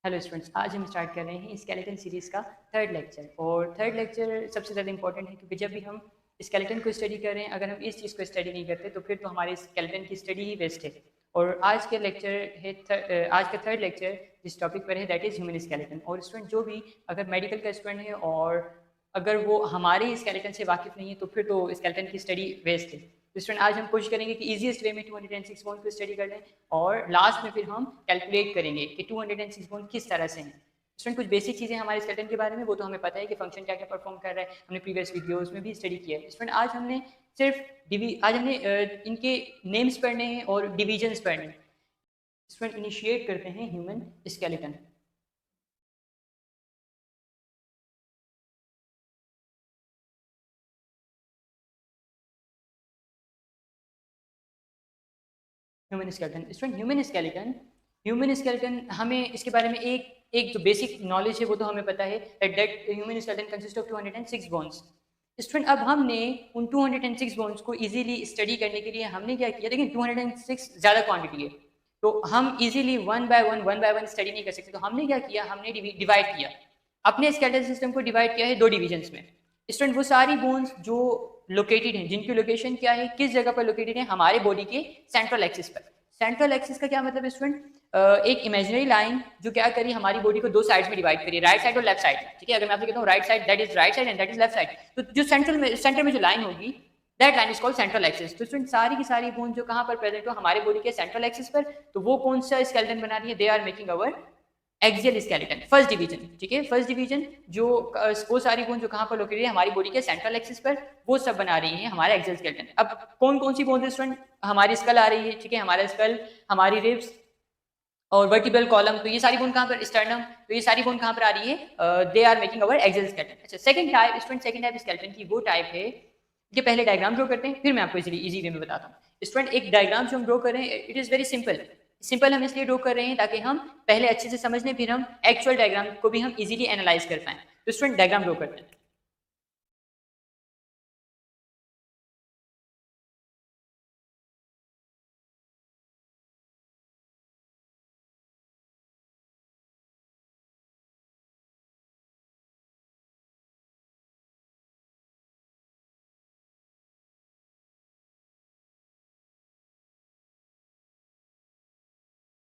Hello students, आज हम start कर रहे हैं स्केलेटन सीरीज़ का थर्ड लेक्चर। और थर्ड लेक्चर सबसे ज़्यादा इंपॉर्टेंट है क्योंकि जब भी हम स्केलेटन को स्टडी कर रहे हैं, अगर हम इस चीज़ को स्टडी नहीं करते तो फिर तो हमारे स्केलेटन की स्टडी ही वेस्ट है। और आज के लेक्चर है आज का थर्ड लेक्चर जिस टॉपिक पर है दैट इज़ ह्यूमन स्केलेटन। और स्टूडेंट जो भी अगर मेडिकल का स्टूडेंट है और अगर वो हमारे स्केलेटन से वाकिफ़ नहीं है तो फिर तो स्केलेटन की स्टडी वेस्ट है। तो स्टूडेंट आज हम कोशिश करेंगे कि ईजिएस्ट वे में 206 बोन्स को स्टडी कर लें और लास्ट में फिर हम कैलकुलेट करेंगे कि 206 बोन किस तरह से हैं। स्टूडेंट कुछ बेसिक चीज़ें हमारे स्केलेटन के बारे में वो तो हमें पता है कि फंक्शन क्या क्या परफॉर्म कर रहा है, हमने प्रीवियस वीडियोस में भी स्टडी किया है। स्टूडेंट आज हमने इनके नेम्स पढ़ने हैं और डिविजन्स पढ़ने हैं। स्टूडेंट इनिशिएट करते हैं ह्यूमन स्केलेटन। ह्यूमन स्केलेटन हमें इसके बारे में एक एक जो बेसिक नॉलेज है वो तो हमें पता है that human skeleton consist of 206 bones. Student अब हमने उन 206 बोन्स को इजीली स्टडी करने के लिए हमने क्या किया, देखिए 206 ज़्यादा क्वांटिटी है तो हम easily one by one study नहीं कर सकते। तो हमने क्या किया, हमने डिवाइड किया, अपने स्केलेटल सिस्टम को डिवाइड किया है दो डिविजन्स में। स्टूडेंट वो सारी बोन्स जो लोकेटेड हैं, जिनकी लोकेशन क्या है, किस जगह पर लोकेटेड है, हमारे बॉडी के सेंट्रल एक्सिस पर। सेंट्रल एक्सिस का क्या मतलब है स्टूडेंट, एक इमेजिनरी लाइन जो क्या करी, हमारी बॉडी को दो साइड्स में डिवाइड करी, राइट साइड और लेफ्ट साइड। ठीक है, अगर मैं आपसे कहता हूँ right side that is right side and that is left side, तो जो सेंटर में जो लाइन होगी that line is called central axis. तो स्टूडेंट सारी की सारी बोन जो कहाँ पर प्रेजेंट हो, हमारे बॉडी के सेंट्रल एक्सिस पर, तो वो कौन सा स्केलेटन बना रही है, they are making our axial skeleton, first division. ठीक है, फर्स्ट डिवीजन जो वो सारी बोन जो कहाँ पर लोकेटेड है, हमारी बॉडी के सेंट्रल एक्सिस पर, वो सब बना रही है हमारा एक्सियल स्केलेटन। अब कौन कौन सी बोन स्टूडेंट, हमारी स्कल आ रही है, ठीक है, हमारा स्कल, हमारी रिब्स और वर्टिब्रल कॉलम, तो ये सारी बोन कहाँ पर, स्टर्नम, तो ये सारी बोन कहाँ पर आ रही है, they are making our axial skeleton. अच्छा, second type student, second type skeleton की वो टाइप है, ये पहले डायग्राम ड्रॉ करते हैं फिर मैं आपको इजी वे में बताता हूँ। स्टूडेंट एक डायग्राम जो हम ड्रॉ कर रहे हैं it is very simple. Simple हम इसलिए ड्रॉ कर रहे हैं ताकि हम पहले अच्छे से समझ लें, फिर हम एक्चुअल डायग्राम को भी हम इजीली एनालाइज कर पाएं। तो स्टूडेंट डायग्राम ड्रॉ करते हैं।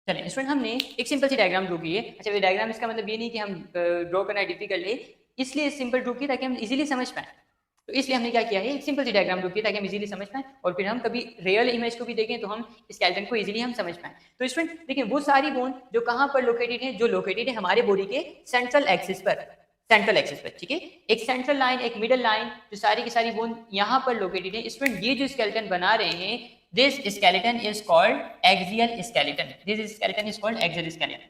चलिए स्टूडेंट, हमने एक सिंपल सी डायग्राम ड्रॉ की है। अच्छा, ये डायग्राम इसका मतलब ये नहीं कि हम ड्रॉ करना डिफिकल्ट है, इसलिए सिंपल ड्रॉ की ताकि हम इजीली समझ पाएं। तो इसलिए हमने क्या किया है, एक सिंपल सी डायग्राम ड्रॉ की ताकि हम इजीली समझ पाएं और फिर हम कभी रियल इमेज को भी देखें तो हम स्केलेटन को इजीली हम समझ पाएं। तो स्टूडेंट देखिए, वो सारी बोन जो कहाँ पर लोकेटेड है, जो लोकेटेड है हमारे बॉडी के सेंट्रल एक्सिस पर, सेंट्रल एक्सिस पर। ठीक है, एक सेंट्रल लाइन, एक मिडल लाइन, जो सारी की सारी बोन यहाँ पर लोकेटेड है। स्टूडेंट ये जो स्केलेटन बना रहे हैं, this skeleton is called axial skeleton. This skeleton is called axial skeleton.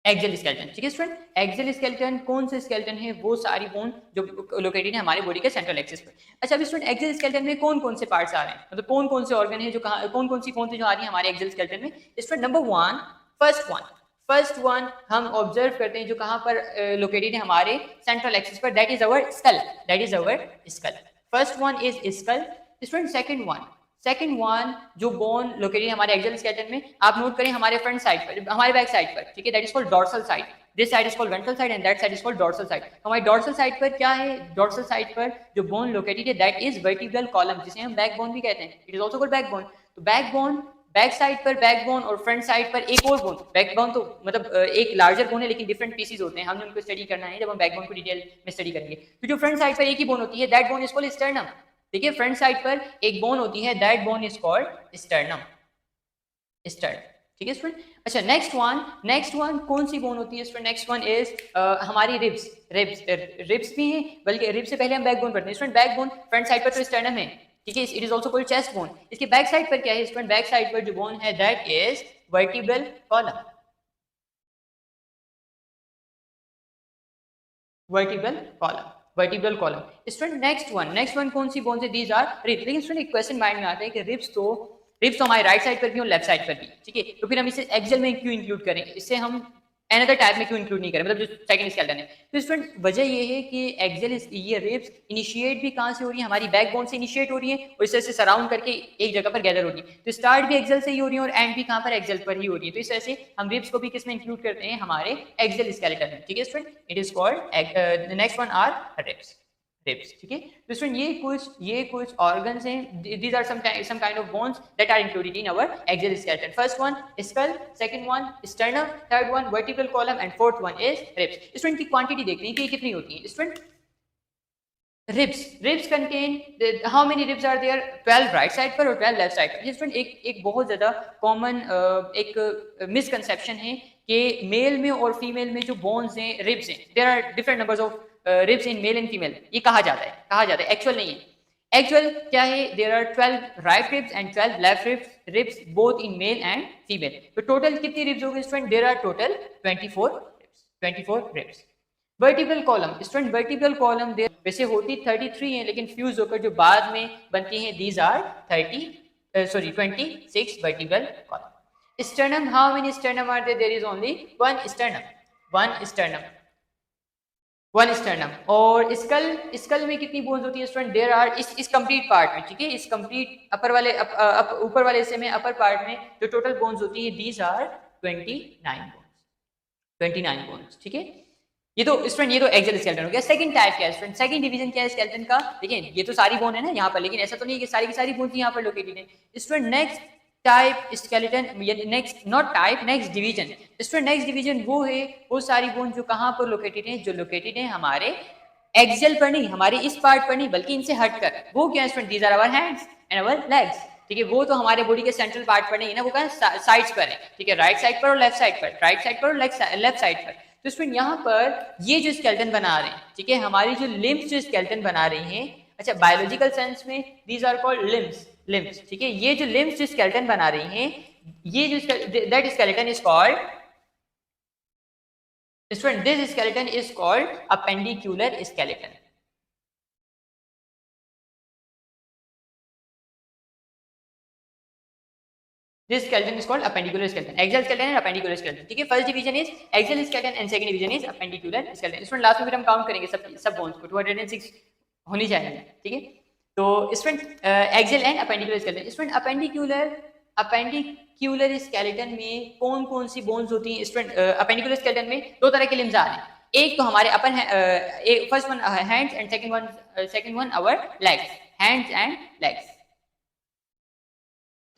Axial skeleton, ठीक है स्टूडेंट। एक्सियल स्केलेटन कौन से स्केलेटन है, वो सारी बोन जो लोकेटेड है हमारे बॉडी के सेंट्रल एक्सिस पर। अच्छा, अभी स्टूडेंट एक्सियल स्केलेटन में कौन कौन से पार्ट्स आ रहे हैं, मतलब कौन कौन से ऑर्गन है जो कौन कौन सी जो आ रही है हमारे एक्सियल स्केलेटन में। Student number one, first one हम ऑब्जर्व करते हैं जो कहाँ पर लोकेटेड है, हमारे सेंट्रल एक्सिस पर, that is our skull, that is our skull. First one is skull. Student second one जो बोन लोकेटेड हमारे एक्सियल स्केलेटन में, आप नोट करें हमारे फ्रंट साइड पर, हमारे बैक साइड पर, ठीक है, that is called dorsal side. This side is called ventral side and that side is called dorsal side. हमारी डॉर्सल साइड पर क्या है, डॉर्सल साइड पर जो बोन लोकेटेड है दैट इज वर्टिब्रल कॉलम, जिसे हम बैक बोन भी कहते हैं, it is also called back bone. तो बैक बोन, बैक साइड पर बैक बोन और फ्रंट साइड पर एक और बोन। बैक बोन तो मतलब एक लार्जर बोन है लेकिन डिफरेंट पीसेस होते हैं, हमने उनको स्टडी करना है जब हम बैक बोन को डिटेल में स्टडी करेंगे। तो जो फ्रंट साइड पर एक ही बोन होती है that bone is called sternum. देखिए, फ्रंट साइड पर एक बोन होती है that bone is called sternum, stern. ठीक है स्टूडेंट। अच्छा, नेक्स्ट वन कौन सी बोन होती है स्टूडेंट, नेक्स्ट वन इज हमारी रिब्स भी है, बल्कि रिब्स से पहले हम बैक बोन पढ़ते हैं student. Back bone front side पर तो स्टर्नम है, ठीक है, it is also called chest bone. इसके बैक साइड पर क्या है स्टूडेंट, बैक साइड पर जो बोन है that is vertebral column, vertebral column, vertebral column. Student next one कौन सी बोन से, दीज आर रिब्स। लेकिन स्टूडेंट एक क्वेश्चन माइंड में आता है कि रिब्स तो हमारे राइट साइड पर भी और लेफ्ट साइड पर भी, ठीक है, तो फिर हम इसे एक्सियल में क्यों इंक्लूड करें, इससे हम अनदर टाइप में क्यों इंक्लूड नहीं करें, मतलब जो सेकंड स्केलेटन है। तो स्टूडेंट वजह ये है कि एक्सेल ये रिब्स इनिशिएट भी कहाँ से हो रही है, हमारी बैकबोन से इनिशिएट हो रही है और इस तरह से सराउंड करके एक जगह पर गैदर हो रही है। तो स्टार्ट भी एक्सेल से ही हो रही है और एंड भी कहाँ पर, एक्सेल पर ही हो रही है। तो इस तरह से हम रिब्स को भी किस में इंक्लूड करते हैं, हमारे एक्सेल स्केलेटन में। ठीक है student, it is called, the next one are ribs. ठीक है। तो स्टूडेंट ये कुछ ऑर्गन्स हैं, these are some kind of bones that are included in our axial skeleton. First one skull, second one sternum, third one vertebral column and fourth one is ribs. Student की quantity देखनी है कि कितनी होती है। Student ribs contain how many ribs are there, 12 right side पर और 12 left side पर। स्टूडेंट एक बहुत ज्यादा कॉमन एक मिसकंसेप्शन है कि मेल में और फीमेल में जो बोन्स हैं, रिब्स हैं, there are different numbers of ribs in male and female. ये कहा जाता है, एक्चुअल नहीं है। एक्चुअल क्या है, there are 12 right ribs and 12 left ribs both in male and female. तो टोटल कितनी रिब्स हो गई student, there are total 24 ribs. Vertical column student, vertical column वैसे होती 33 है, लेकिन फ्यूज होकर जो बाद में बनती हैं, these are 26 vertical column. Sternum, how many sternum are there, there is only one sternum. और स्कल में कितनी बोन्स होती है स्टूडेंट, देयर आर इस कंप्लीट पार्ट में, ठीक है, इस कंप्लीट अपर वाले ऊपर वाले हिस्से में, अपर पार्ट में जो टोटल बोन्स होती है, दीज आर 29 बोन्स। ठीक है, ये तो स्टूडेंट ये तो एक्सेल स्केलेटन हो गया। सेकंड टाइप क्या है स्टूडेंट, सेकंड डिवीजन क्या है स्केलेटन का, देखिए ये तो सारी बोन है ना यहाँ पर, लेकिन ऐसा तो नहीं है कि सारी की सारी बोन यहाँ पर लोकेटेड है। Student next type skeleton, next division student, next division वो है, वो सारी बोन जो कहाँ पर लोकेटेड है, जो लोकेटेड है हमारे एक्सेल पर नहीं, हमारे इस पार्ट पर नहीं, बल्कि इनसे हटकर। वो क्या है student, these are our hands and our legs. ठीक है, वो तो हमारे बॉडी के सेंट्रल पार्ट पर नहीं है ना, वो कहाँ साइड्स पर है। ठीक है, राइट साइड पर और लेफ्ट साइड पर, राइट साइड पर और लेफ्ट साइड पर। तो स्टूडेंट यहाँ पर ये जो स्केलेटन बना रहे हैं, ठीक है, हमारी जो लिम्स जो स्केलेटन बना रही हैं, अच्छा बायोलॉजिकल सेंस में दीज आर कॉल्ड लिम्स। ठीक है, ये जो लिम्स जो स्केलेटन बना रही हैं, ये जो that skeleton is called student, this skeleton is called appendicular skeleton. This skeleton is called appendicular skeleton. Axial skeleton and appendicular skeleton. ठीक है, first division is axial skeleton and second division is appendicular skeleton. इसमें last में फिर हम count करेंगे सब bones को, 206 होनी चाहिए। ठीक है, तो student axial and appendicular skeleton। Student appendicular skeleton में कौन कौन सी बोन्स होती हैं स्टूडेंट, अपेंडिकुलर स्केलेटन में दो तरह के लिम्स आ रहे हैं। एक तो हमारे अपन first one hands and second one our legs, hands and legs.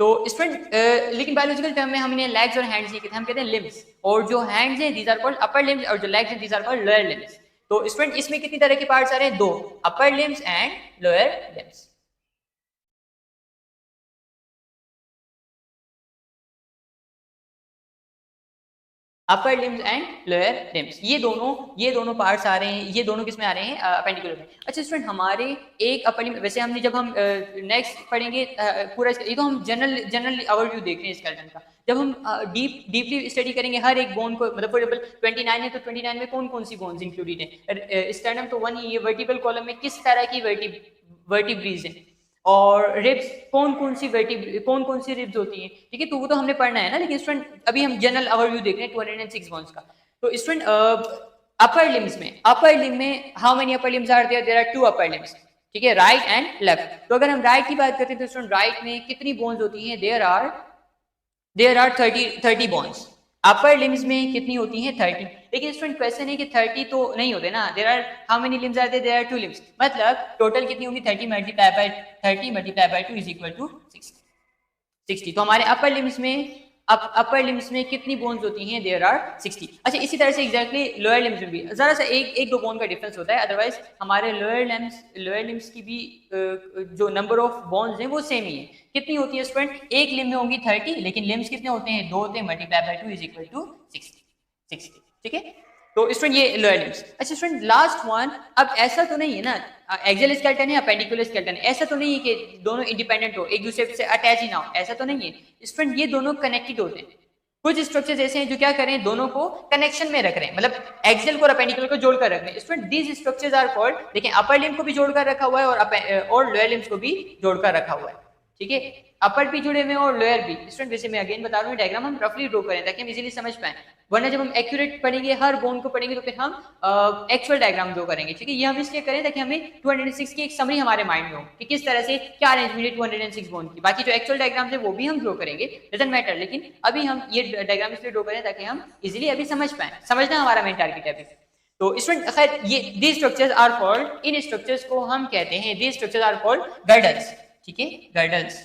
तो स्टूडेंट लेकिन बायोलॉजिकल टर्म में हम इन्हें लेग्स और हैंड्स नहीं कहते, हम कहते हैं लिम्स। और जो हैंड्स हैं these are called upper limbs और जो लेग्स हैं these are called lower limbs. तो स्टूडेंट इसमें कितनी तरह के पार्ट्स आ रहे हैं, दो, upper limbs and lower limbs. Upper limbs and lower limbs, ये दोनों पार्ट्स आ रहे हैं, ये दोनों किस में आ रहे हैं, अपेंडिकुलर में। अच्छा स्टूडेंट, हमारे एक अपर लिम्स, वैसे हमने जब हम नेक्स्ट पढ़ेंगे पूरा, ये तो हम जनरल ओवरव्यू देख रहे हैं स्केलेटन का। जब हम डीपली स्टडी करेंगे हर एक बोन को, मतलब फॉर एग्जांपल 29 है तो 29 में कौन कौन सी बोन्स इंक्लूडेड है, स्टर्नम तो वन ही है, वर्टिब्रल कॉलम में किस तरह की वर्टिब्रीज है, और रिब्स कौन कौन सी रिब्स होती हैं। ठीक है, तो वो तो हमने पढ़ना है ना, लेकिन स्टूडेंट अभी हम जनरल ओवरव्यू देख रहे हैं 206 बोन्स का। तो स्टूडेंट अपर लिम्स में how many upper limbs are there, there are 2 upper limbs. ठीक है, राइट एंड लेफ्ट। तो अगर हम राइट की बात करते हैं तो स्टूडेंट राइट में कितनी बोन्स होती हैं, there are 30 bones. Upper limbs में कितनी होती हैं, 30। लेकिन स्टूडेंट क्वेश्चन है कि 30 तो नहीं होते ना, there are how many limbs are there, there are 2 limbs. मतलब टोटल कितनी होगी, 30 multiply by 2 is equal to 60। तो हमारे अपर लिम्स में कितनी बोन्स होती हैं, देयर आर 60। अच्छा इसी तरह से एग्जैक्टली लोअर लिम्स में भी जरा सा एक दो बोन का डिफरेंस होता है, अदरवाइज हमारे लोअर लिम्स की भी जो नंबर ऑफ बोन्स हैं वो सेम ही है। कितनी होती है स्टूडेंट, एक लिम्ब में होंगी 30, लेकिन लिम्स कितने होते हैं, 2 होते हैं, multiply by 2 is equal to 60। ठीक है, तो स्टूडेंट ये लोअर लिम्स। अच्छा स्टूडेंट लास्ट वन, अब ऐसा तो नहीं है ना, एक्सियल स्केलेटन है अपेंडिकुलर स्केलेटन, ऐसा तो नहीं है कि दोनों इंडिपेंडेंट हो, एक दूसरे से अटैच ही ना हो, ऐसा तो नहीं है स्टूडेंट, ये दोनों कनेक्टेड होते हैं। कुछ स्ट्रक्चर्स ऐसे हैं जो क्या करें, दोनों को कनेक्शन में रख रहे हैं, मतलब एक्सियल को और अपेंडिकुलर को जोड़कर रख रहे हैं। Student these structures are called, देखिए अपर लिम्ब को भी जोड़कर रखा हुआ है और लोअर लिम्स को भी जोड़कर रखा हुआ है। ठीक है, अपर भी जुड़े हुए हैं और लोअर भी। स्टूडेंट वैसे मैं अगेन बता रहा हूँ, डायग्राम हम रफली ड्रॉ करें ताकि हम इजीली समझ पाए। वरना जब हम एक्यूरेट पढ़ेंगे हर बोन को पढ़ेंगे तो फिर हम एक्चुअल डायग्राम ड्रॉ करेंगे, ठीक है। ये हम इसलिए करें ताकि हमें 206 की एक समरी हमारे माइंड में हो कि किस तरह से क्या अरेंजमेंट है 206 बोन की। बाकी जो एक्चुअल डायग्राम है वो भी हम ड्रॉ करेंगे, डजंट मैटर, लेकिन अभी हम ये डायग्राम इसलिए ड्रॉ करें ताकि हम इजिली अभी समझ पाए, समझना हमारा मेन टारगेट है अभी। तो स्टूडेंट खैर ये दीज स्ट्रक्चर्स आर कॉल्ड, इन स्ट्रक्चर्स को हम कहते हैं, these structures are called girdles, ठीक है, गर्डल्स,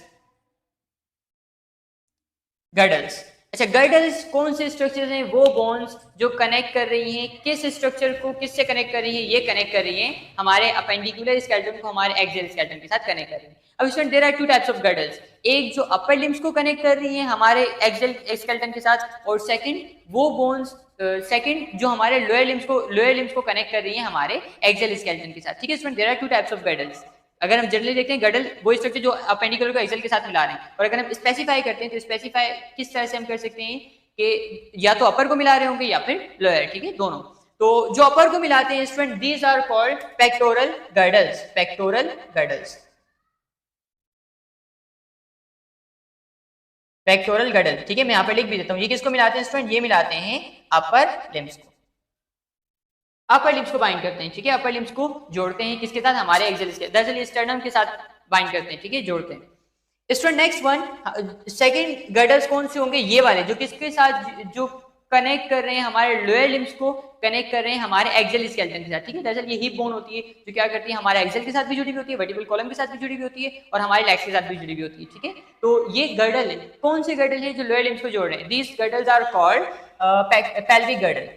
गर्डल्स। अच्छा, गर्डल्स कौन से स्ट्रक्चर्स हैं? वो बोन्स जो कनेक्ट कर रही हैं, किस स्ट्रक्चर को किससे कनेक्ट कर रही है? ये कनेक्ट कर रही हैं हमारे अपेंडिकुलर स्केलेटन को हमारे एक्सियल स्केलेटन के साथ कनेक्ट कर रही है। अब student there are two types of girdles, एक जो अपर लिम्स को कनेक्ट कर रही है हमारे एक्सियल स्केलेटन के साथ, और सेकंड वो बोन्स सेकंड जो हमारे लोअर लिम्स को कनेक्ट कर रही है हमारे एक्सियल स्केलेटन के साथ, ठीक है student. There are two types of girdles. अगर हम जनरली देखते हैं गर्डल वो स्ट्रक्चर जो अपेंडिकुलर को एक्सियल के साथ मिला रहे हैं, और अगर हम स्पेसिफाई करते हैं तो स्पेसिफाई किस तरह से हम कर सकते हैं कि या तो अपर को मिला रहे होंगे या फिर लोअर, ठीक है, दोनों। तो जो अपर को मिलाते हैं student, these are called pectoral girdles, pectoral girdles, pectoral girdle, ठीक है। मैं यहाँ पर लिख भी देता हूँ, ये किसको मिलाते हैं स्टूडेंट? ये मिलाते हैं अपर लिम्स को, अपर लिम्स को बाइंड करते हैं, ठीक है, अपर लिम्स को जोड़ते हैं किसके साथ? हमारे एक्सियल के, दरअसल स्टर्नम के साथ बाइंड करते हैं, ठीक है, जोड़ते हैं। Student next one, second girdles कौन से होंगे? ये वाले जो किसके साथ, जो कनेक्ट कर रहे हैं हमारे लोअर लिम्स को, कनेक्ट कर रहे हैं हमारे एक्सियल स्केलेटन के साथ, ठीक है। दरअसल ये हिप बोन होती है जो क्या करती है हमारे एक्सियल के साथ भी जुड़ी हुई होती है, वर्टिब्रल कॉलम के साथ भी जुड़ी हुई होती है, और हमारे लेग्स के साथ भी जुड़ी हुई होती है, ठीक है। तो ये गर्डल है, कौन से गर्डल है? जो लोअर लिम्स को जोड़ रहे हैं। These girdles are called pelvic girdle,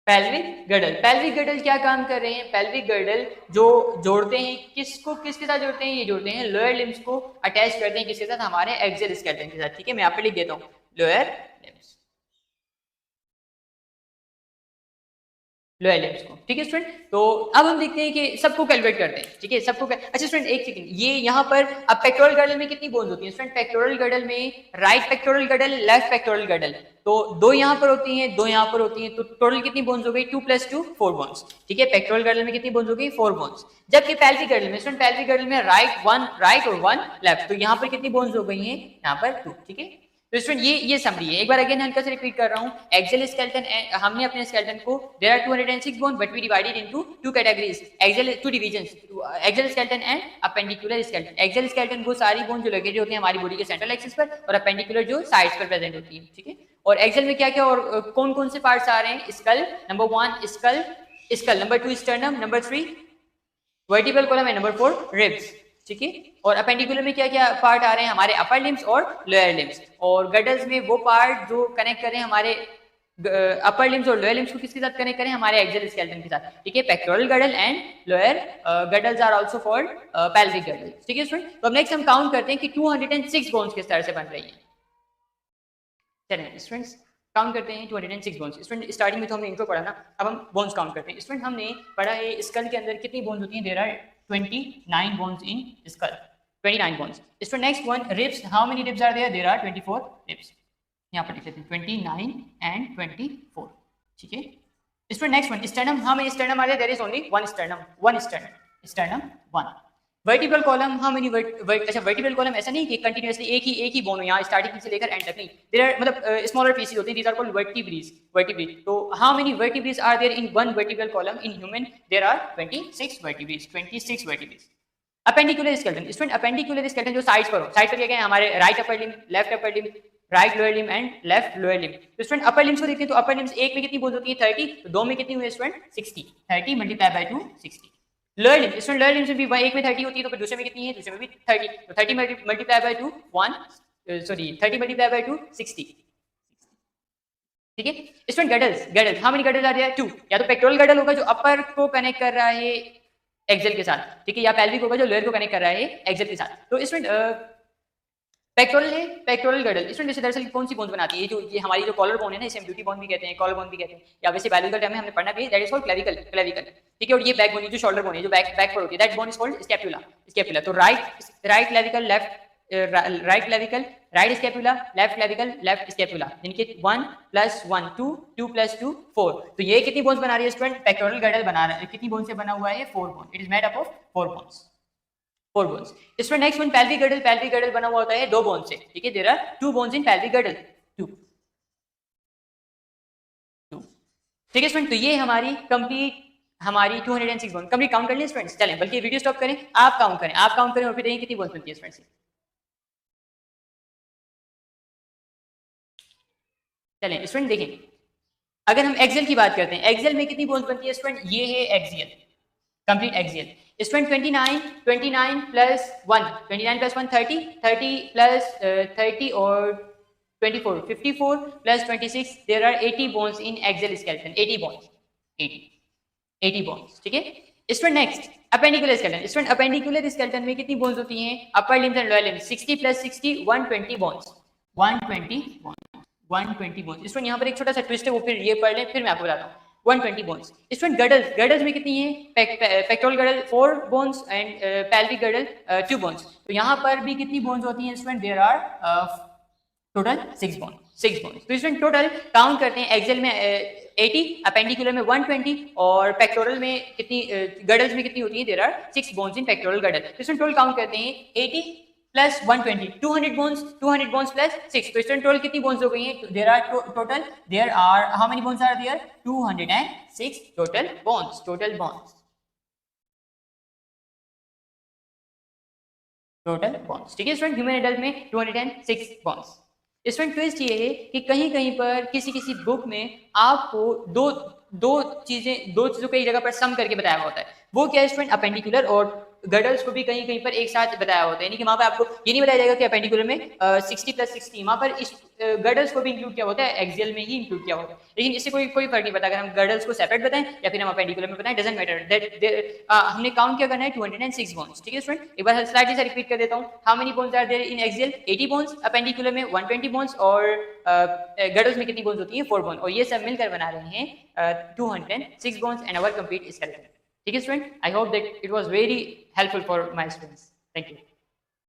pelvic girdle. Pelvic girdle क्या काम कर रहे हैं? पेल्विक गर्डल जो जोड़ते हैं किसको किसके साथ जोड़ते हैं? ये जोड़ते हैं लोअर लिम्स को, अटैच करते हैं किसके साथ? हमारे एक्सियल स्केलेटन के साथ, ठीक है। मैं यहाँ पे लिख देता हूँ लोअर लिम्स, लोअर लिम्स को, ठीक है स्टूडेंट। तो अब हम देखते हैं कि सबको कैलकुलेट करते हैं, ठीक है, सबको अच्छा स्टूडेंट एक सेकंड, ये यहाँ पर अब पेक्टोरल गर्डल में कितनी बोन्स होती हैं स्टूडेंट? पेक्टोरल गर्डल में right pectoral girdle, left pectoral girdle, तो दो यहाँ पर होती हैं, दो यहाँ पर होती हैं, तो टोटल कितनी बोन्स हो गई? 2 + 2 4 बोन्स, ठीक है। पेक्टोरल गर्डल में कितनी बोन्स हो गई? 4 बोन्स। जबकि पेल्विक गर्डल में स्टूडेंट, पेल्विक गर्डल में राइट और 1 लेफ्ट, तो यहाँ पर कितनी बोन्स हो गई हैं? यहाँ पर 2, ठीक है। तो स्टूडेंट ये समरी है, एक बार अगेन हल्का से रिपीट कर रहा हूँ। एक्सियल स्केलेटन, हमने अपने स्केलेटन को there are 206 bone but we divided into two categories, axial two divisions, axial skeleton and appendicular skeleton. Axial skeleton वो सारी बोन जो लोकेटेड होती है हमारी बॉडी के सेंट्रल एक्सिस पर, और अपेंडिकुलर जो साइड्स पर प्रेजेंट होती है, ठीक है। और एक्सियल में क्या क्या और कौन कौन से पार्ट्स आ रहे हैं? Skull number 1, skull number 2 sternum, number 3 vertebral column and number 4 ribs, ठीक है। और अपेंडिकुलर में क्या क्या पार्ट आ रहे हैं? हमारे अपर लिम्स और लोअर लिम्स। और गर्डल्स में वो पार्ट जो कनेक्ट करें हमारे अपर लिम्स और लोअर लिम्स को किसके साथ कनेक्ट करें? हमारे एक्सियल स्केलेटन के साथ, ठीक है। Pectoral girdle and lower girdles are also called pelvic girdle, ठीक है स्टूडेंट। तो अब नेक्स्ट हम काउंट करते हैं कि 206 बोन्स किस तरह से बन रही हैं। चलिए स्टूडेंट्स काउंट करते हैं 206 बोन्स। स्टूडेंट स्टार्टिंग में तो हमने इंट्रो पढ़ा ना, अब हम बोन्स काउंट करते हैं। स्टूडेंट हमने पढ़ा है स्कल के अंदर कितनी बोन्स होती हैं? There are 29 bones in skull, 29 bones. Student next one, ribs. How many ribs are there? There are 24 ribs. यहाँ पर लिख लेते हैं 29 and 24, ठीक है। Student next one, sternum. How many sternum are there? There is only one sternum, sternum 1. Vertebral column, how many अच्छा vertebral column ऐसा नहीं कि कंटिन्यूअसली एक ही बोन हो, यहाँ स्टार्टिंग से लेकर एंड तक नहीं, देयर आर मतलब स्मॉलर पीसेस होते हैं, दीज आर कॉल्ड वर्टिब्रेज। तो how many vertebrae are there in one vertebral column? In human there are 26 vertebrae. Appendicular skeleton, student appendicular skeleton जो साइड्स पर हो, साइड पर क्या है? हमारे right upper limb, left upper limb, right lower limb and left lower limb. तो student upper limbs को देखते हैं, तो अपर लिम्स एक में कितनी बोन्स होती है? 30, तो दो में कितनी हुई student? 60, 30 × 2 60। Lower limbs, student lower limbs में भी एक में 30 होती है, तो फिर दूसरे में कितनी है? दूसरे में भी 30, तो 30 × 2 30 × 2 60, ठीक है। Student girdles, how many girdles are there? 2। या तो पेक्टोरल गर्डल होगा जो अपर को कनेक्ट कर रहा है एक्सियल के साथ, ठीक है, या पेल्विक होगा जो लोअर को कनेक्ट कर रहा है एक्सियल के साथ। तो स्टूडेंट पेक्टोरल है, पेक्टोरल गर्डल। स्टूडेंट जैसे दरअसल कौन सी बोन्स बनाती है? ये हमारी जो कॉलर बोन है ना, इसे हम ब्यूटी बोन भी कहते हैं, कॉलर बोन भी कहते हैं, या वैसे बायोलॉजिकल टर्म में हमने पढ़ना भी है, दैट इज कॉल्ड क्लेविकल, ठीक है। और ये बैक बोन, जो शोल्डर बोन है, जो बैक पर होती है, that bone is called scapula. तो right clavicle, right clavicle, right scapula, left clavicle, left scapula, जिनके 1 + 1 2, 2 + 2 4। तो ये कितनी बोन्स बना रही है स्टूडेंट? पेक्टोरल गर्डल बना रहा है, कितनी बोन से बना हुआ है? 4 bone. It is made up of 4 bones. 4 bones. Student next one pelvic girdle. pelvic girdle बना हुआ होता है 2 बोन से, ठीक है. There are 2 bones in pelvic girdle. 2. ठीक है स्टूडेंट, तो ये हमारी कंप्लीट हमारी 206 बोन कंप्लीट काउंट कर लिए स्टूडेंट्स. चलें बल्कि वीडियो स्टॉप करें, आप काउंट करें और फिर देखिए कितनी बोन्स बनती है स्टूडेंट्स. चलें स्टूडेंट देखें, अगर हम एक्सेल की बात करते हैं, एक्सेल में कितनी बोन्स बनती है स्टूडेंट. ये है axial, complete axial. Student 29 plus 1, 29 plus 1 30, 30 plus 30 और 24, 54 plus 26, there are 80 bones in axial skeleton. 80 bones, 80 bones, ठीक है. Student next appendicular skeleton. Student appendicular skeleton में कितनी बोन्स होती हैं. Upper limbs and lower limbs. 60 plus 60 120 bones. 120 bones, 120 bones. Student यहाँ पर एक छोटा सा ट्विस्ट है, वो फिर ये पढ़ लें, फिर मैं आपको बताता हूँ. 120 बोन्स. स्टूडेंट गडल्स में कितनी है. Pectoral girdle 4 bones and pelvic girdle 2 bones. तो यहाँ पर भी कितनी बोन्स होती हैं student. There are total 6 bones. तो स्टूडेंट टोटल काउंट करते हैं. एक्सेल में 80, अपेंडिकुलर में 120 और पेक्टोरल में कितनी गडल्स में कितनी होती है. There are 6 bones in pectoral girdle. तो स्टूडेंट टोटल काउंट करते हैं 80 प्लस 120, 200 बोन्स प्लस 6. तो स्टूडेंट टोटल कितनी बोन्स हो गई हैं. There are how many bones are there. 206 total bones. Total bones, ठीक है स्टूडेंट. ह्यूमन एडल्ट में 206 बोन्स. स्टूडेंट ट्विस्ट ये है कि कहीं कहीं पर किसी बुक में आपको दो चीजों को एक जगह पर सम करके बताया हुआ होता है. वो क्या है स्टूडेंट. अपेंडिकुलर और गडल्स को भी कहीं कहीं पर एक साथ बताया होता है. यानी कि वहां पर आपको ये नहीं बताया जाएगा कि अपेंडिकुलर में 60 प्लस 60, वहां पर इस गडल्स को भी इंक्लूड किया होता है. एक्सियल में ही इंक्लूड किया होता है. लेकिन इससे कोई फर्क नहीं पड़ता अगर हम गडल्स को सेपरेट बताएं या फिर हम अपेंडिकुलर में बताएं. Doesn't matter. हमने काउंट क्या करना है. 206 बोन्स, ठीक है स्टूडेंट. एक बार स्लाइडली से रिपीट कर देता हूं. How many bones are there in axial. 80 bones. Appendicular में 120 बोन्स और गडल्स में कितनी बोन्स होती है. 4 बोन. और ये सब मिलकर बना रहे हैं 206 bones and our complete skeleton. ठीक है student. I hope that it was very helpful for my students. Thank you.